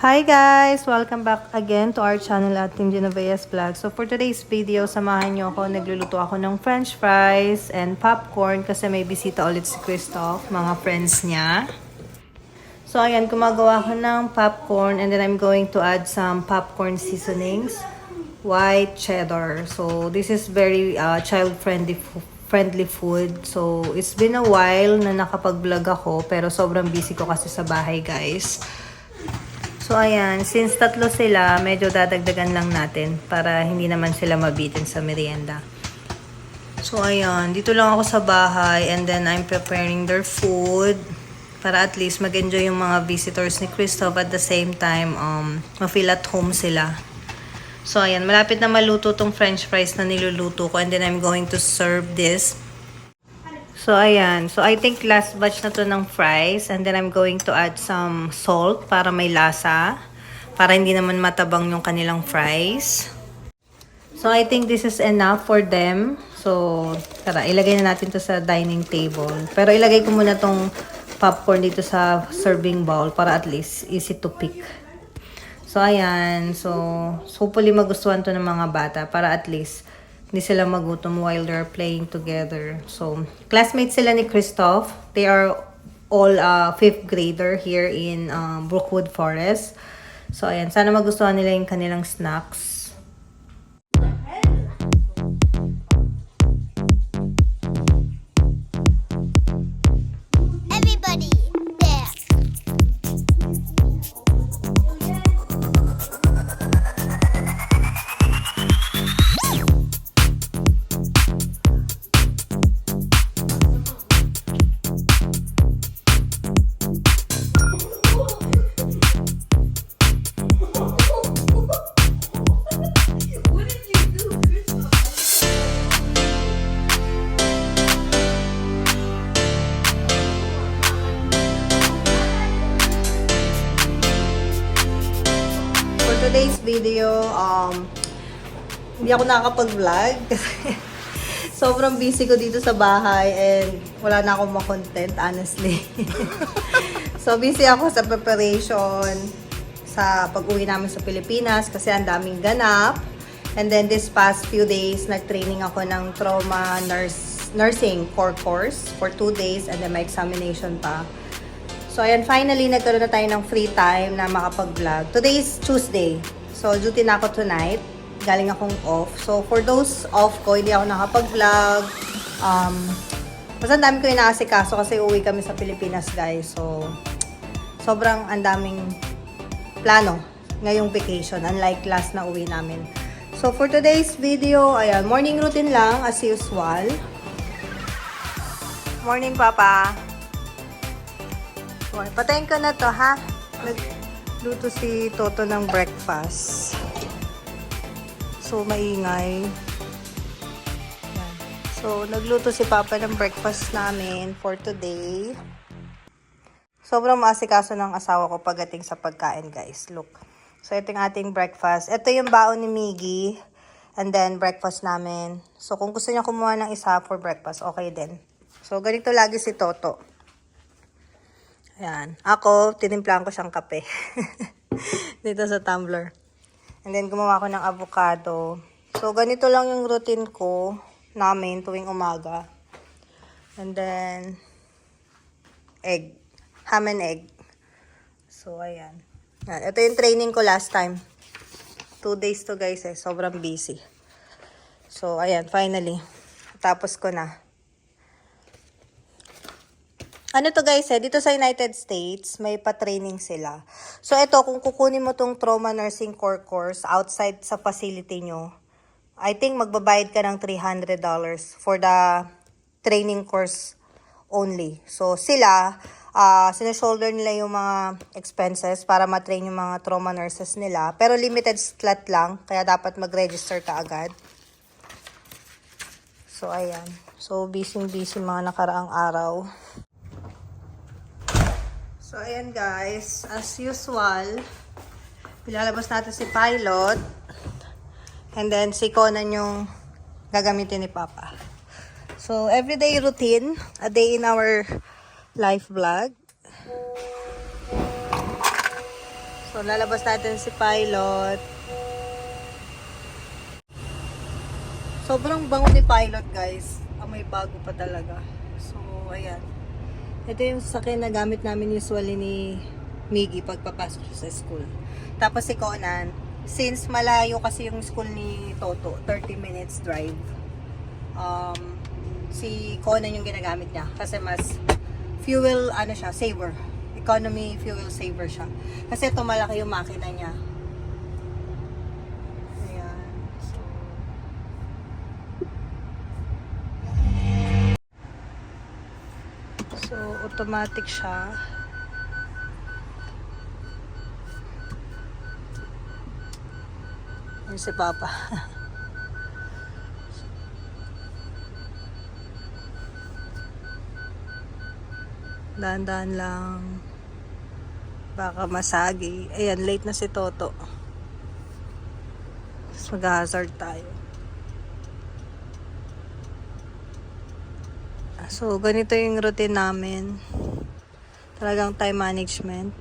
Hi guys! Welcome back again to our channel at Team Genoveas Vlog. So for today's video, samahan nyo ako. Nagluluto ako ng french fries and popcorn kasi may bisita ulit si Christoph, mga friends niya. So ayan, gumagawa ako ng popcorn and then I'm going to add some popcorn seasonings. White cheddar. So this is very child-friendly food. So it's been a while na nakapag-vlog ako pero sobrang busy ko kasi sa bahay guys. So, ayan. Since tatlo sila, medyo dadagdagan lang natin para hindi naman sila mabitin sa merienda. So, ayan. Dito lang ako sa bahay and then I'm preparing their food para at least mag-enjoy yung mga visitors ni Christoph at the same time, ma-feel at home sila. So, ayan. Malapit na maluto tong french fries na niluluto ko and then I'm going to serve this. So, ayan. So, I think last batch na to ng fries. And then, I'm going to add some salt para may lasa. Para hindi naman matabang yung kanilang fries. So, I think this is enough for them. So, tara, ilagay na natin to sa dining table. Pero, ilagay ko muna tong popcorn dito sa serving bowl para at least easy to pick. So, ayan. So, hopefully magustuhan to ng mga bata para at least hindi sila magutom while they're playing together. So, classmates sila ni Christoph. They are all 5th grader here in Brookwood Forest. So, ayan. Sana magustuhan nila yung kanilang snacks. Everybody, there. Today's video, hindi ako nakakapag-vlog kasi sobrang busy ko dito sa bahay and wala na akong ma-content, honestly. So, busy ako sa preparation sa pag-uwi namin sa Pilipinas kasi ang daming ganap. And then, this past few days, nag-training ako ng trauma nursing core course for 2 days and then may examination pa. So, ayan, finally, nagkaroon na tayo ng free time na makapag-vlog. Today is Tuesday. So, duty na ako tonight. Galing akong off. So, for those off ko, hindi ako nakapag-vlog. Basta ang dami ko inaasikaso kasi uwi kami sa Pilipinas, guys. So, sobrang ang daming plano ngayong vacation. Unlike last na uwi namin. So, for today's video, ayan, morning routine lang as usual. Morning, Papa. Patayin ko na to, ha? Nagluto si Toto ng breakfast. So, maingay. Yan. So, nagluto si Papa ng breakfast namin for today. Sobrang maasikaso ng asawa ko pagdating sa pagkain, guys. Look. So, ito yung ating breakfast. Ito yung baon ni Miggy. And then, breakfast namin. So, kung gusto niya kumuha ng isa for breakfast, okay din. So, ganito lagi si Toto. Ayan. Ako, tinimplahan ko siyang kape. Dito sa tumbler. And then, gumawa ko ng avocado. So, ganito lang yung routine ko namin tuwing umaga. And then, egg. Ham and egg. So, ayan. Ayan. Ito yung training ko last time. 2 days to guys eh. Sobrang busy. So, ayan. Finally. Tapos ko na. Ano to guys eh, dito sa United States, may pa-training sila. So ito, kung kukunin mo tong trauma nursing core course outside sa facility nyo, I think magbabayad ka ng $300 for the training course only. So sila, sineshoulder nila yung mga expenses para matrain yung mga trauma nurses nila. Pero limited slot lang, kaya dapat mag-register ka agad. So ayan. So busy-busy mga nakaraang araw. So, ayan guys, as usual, ilalabas natin si Pilot, and then si Conan yung gagamitin ni Papa. So, everyday routine, a day in our life vlog. So, So, lalabas natin si Pilot. Sobrang bango ni Pilot, guys. May bago pa talaga. So, ayan. Ito yung sasakyan na gamit namin usually ni Miggy pagpapasok siya sa school. Tapos si Conan, since malayo kasi yung school ni Toto, 30 minutes drive, si Conan yung ginagamit niya. Kasi mas fuel, siya, saver. Economy fuel saver siya. Kasi ito malaki yung makina niya. Ayan. So, automatic siya. Yun si Papa. Dahan-dahan lang. Baka masagi. Ayan, late na si Toto. Tapos mag-hazard tayo. So, ganito yung routine namin. Talagang time management.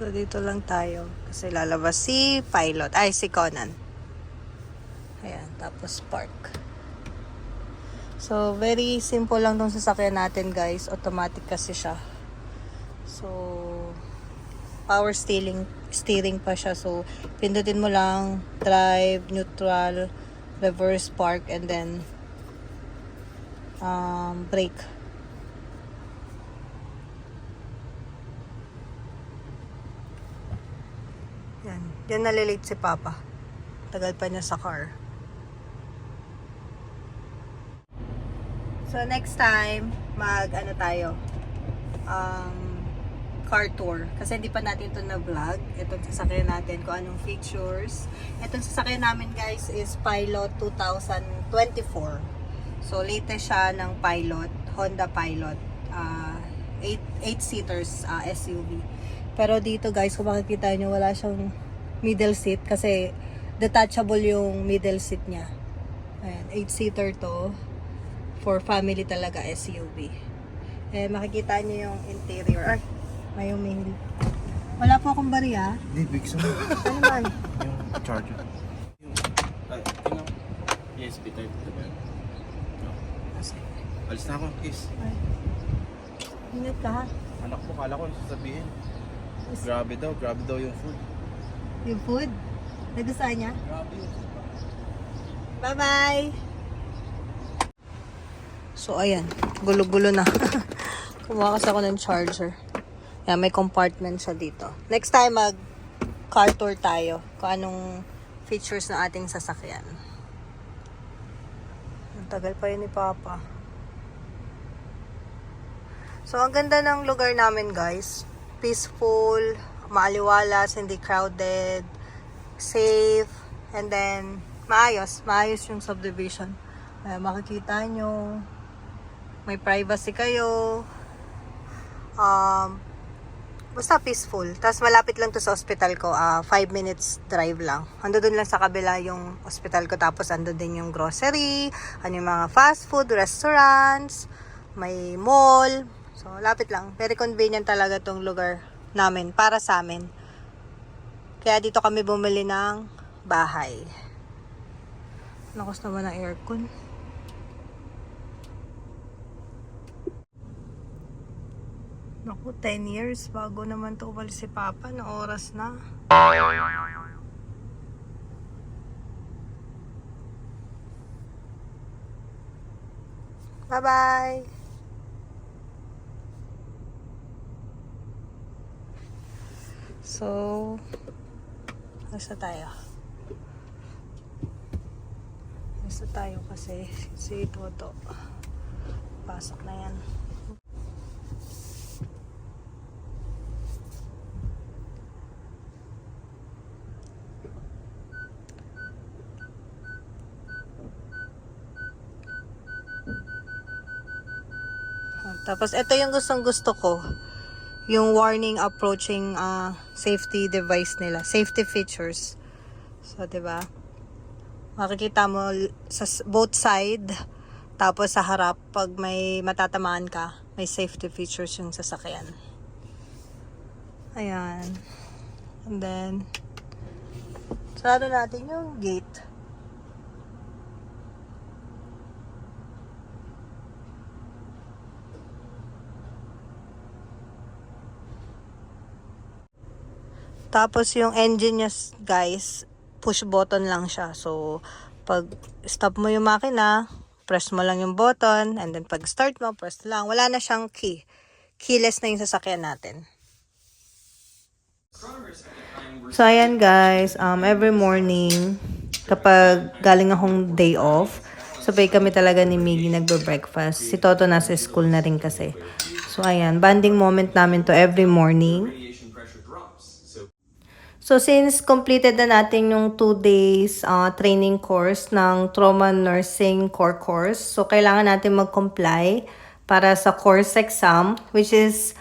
So, dito lang tayo. Kasi lalabas si Pilot. Ay, si Conan. Ayan, tapos park. So, very simple lang tong sasakyan natin, guys. Automatic kasi siya. So, power steering pa siya. So, pindutin mo lang drive, neutral, reverse, park, and then brake. Yan. Yan nalilate si Papa. Tagal pa niya sa car. So, next time, tayo. Car tour. Kasi hindi pa natin ito na-vlog. Itong sasakyan natin, kung anong features. Itong sasakyan namin, guys, is Pilot 2024. So, latest siya ng Pilot. Honda Pilot. 8-seaters SUV. Pero dito, guys, kung makikita nyo, wala siyang middle seat. Kasi detachable yung middle seat niya. Ayan, 8-seater to. For family talaga SUV. Eh, makikita nyo yung interior. Ay, may umihil. Wala po akong bariya. Hindi, big sum. Ano man? Yung charger. Yung USB type. Diba? No. Alis na ako, kiss. Ay. Ingat ka ha. Anak mo, kala ko sasabihin. Grabe daw yung food. Yung food? Nagustuhan niya? Grabe yung food. Bye-bye! So, ayan. Gulo-gulo na. Kumuha kasi ako ng charger. Yan, may compartment siya dito. Next time, mag-car tour tayo. Kung anong features ng ating sasakyan. Ang tagal pa yun ni Papa. So, ang ganda ng lugar namin, guys. Peaceful, maaliwalas, hindi crowded, safe, and then, maayos yung subdivision. Makikita nyo, may privacy kayo, basta peaceful. Tapos malapit lang to sa hospital ko, 5 minutes drive lang. Ando dun lang sa kabila yung hospital ko, tapos ando din yung grocery, yung mga fast food, restaurants, may mall. So, lapit lang. Very convenient talaga tong lugar namin, para sa amin. Kaya dito kami bumili ng bahay. Lakas naman ang aircon. Naku, 10 years bago naman to umalis si Papa. Na oras na. Bye-bye! So, nasa tayo? Nasa tayo kasi si Toto. Pasok na yan. Tapos, ito yung gustong-gusto ko. Yung warning approaching safety device nila. Safety features. So, 'di ba? Makikita mo sa both side. Tapos, sa harap, pag may matatamaan ka, may safety features yung sasakyan. Ayan. And then, sarado natin yung gate. Tapos yung engine niya, guys, push button lang siya. So, pag stop mo yung makina, press mo lang yung button, and then pag start mo, press lang. Wala na siyang key. Keyless na yung sasakyan natin. So, ayan guys, every morning, kapag galing akong day off, sabay kami talaga ni Miggy nagbe-breakfast. Si Toto nasa school na rin kasi. So, ayan, bonding moment namin to every morning. So, since completed na natin yung 2 days training course ng Trauma Nursing Core Course, so kailangan natin mag-comply para sa course exam, which is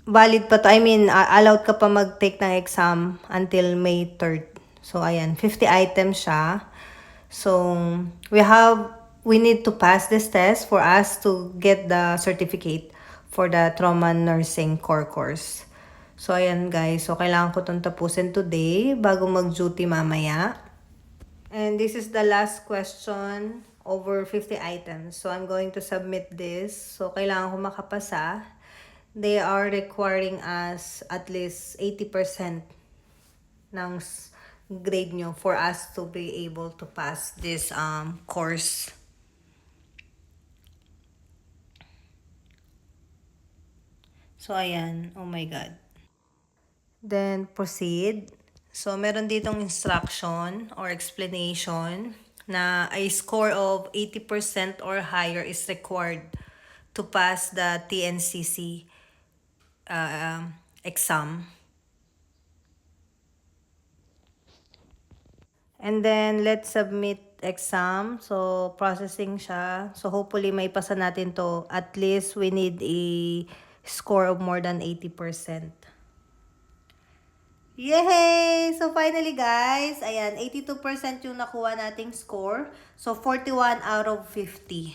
valid pa to. I mean, allowed ka pa mag-take ng exam until May 3rd. So, ayan, 50 items siya. So, we need to pass this test for us to get the certificate for the Trauma Nursing Core Course. So, ayan guys. So, kailangan ko itong tapusin today bago mag-duty mamaya. And this is the last question over 50 items. So, I'm going to submit this. So, kailangan ko makapasa. They are requiring us at least 80% ng grade nyo for us to be able to pass this course. So, ayan. Oh my God. Then, proceed. So, meron ditong instruction or explanation na a score of 80% or higher is required to pass the TNCC exam. And then, let's submit exam. So, processing siya. So, hopefully, may pasa natin to. At least, we need a score of more than 80%. Yay! So, finally, guys, ayan, 82% yung nakuha nating score. So, 41 out of 50.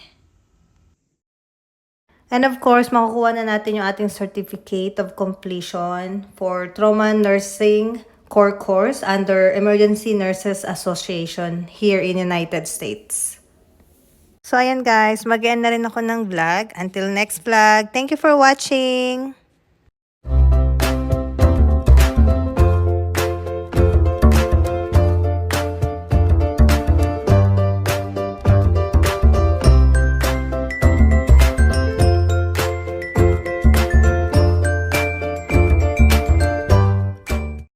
And of course, makukuha na natin yung ating certificate of completion for Trauma Nursing Core Course under Emergency Nurses Association here in United States. So, ayan guys, mag-end na rin ako ng vlog. Until next vlog, thank you for watching!